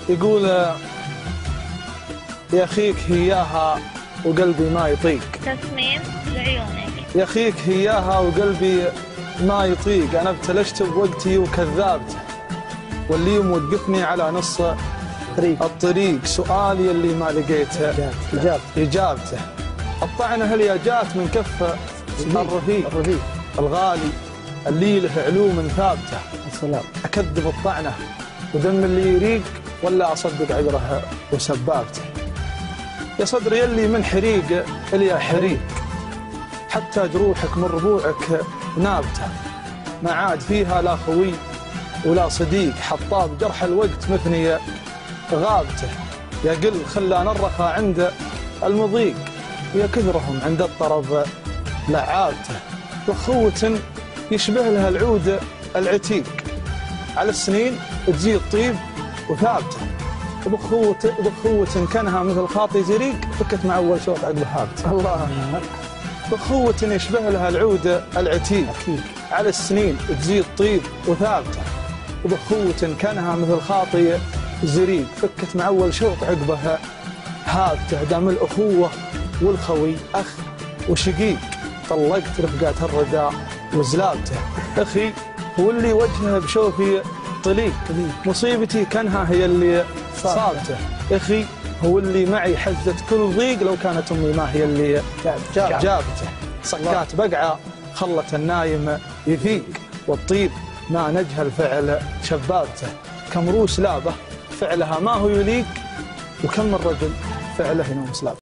يقول يا أخيك هياها وقلبي ما يطيق. تصميم لعيونك. يا أخيك هياها وقلبي ما يطيق، أنا ابتلشت بوقتي وكذابته، واللي موقفني على نص الطريق، سؤالي اللي ما لقيته إجابته. الطعنة هل جات من كف الرفيق الغالي اللي له علوم ثابته. السلام. أكذب الطعنة ودم اللي يريق، ولا أصدق عذره وسبابته. يا صدري يلي من حريق إلي حريق، حتى جروحك من ربوعك نابته، ما عاد فيها لا خوي ولا صديق، حطاب جرح الوقت مثني غابته. يا قل خلان الرخا عند المضيق، ويا كثرهم عند الطرب لعابته. بخوة يشبه لها العود العتيق، على السنين تزيد طيب وثابته. بخوة كانها مثل خاطي زريق، فكت مع أول شوط عقب هابته. الله. بخوة يشبه لها العود العتيق، على السنين تزيد طيب وثابته. وبخوة كانها مثل خاطي زريق، فكت مع أول شوط عقبها هابته. دام الأخوة والخوي أخ وشقيق، طلقت رفقات الرداء وزلابته. أخي هو اللي وجهه بشوفي طليق، مصيبتي كانها هي اللي صابته. أخي هو اللي معي حزت كل ضيق، لو كانت أمي ما هي اللي جابته. صكات بقعة خلت النايم يفيق، والطيب ما نجهل فعل شبابته. كم روس لابه فعلها ما هو يليق، وكم من رجل فعله ينوم سلاب.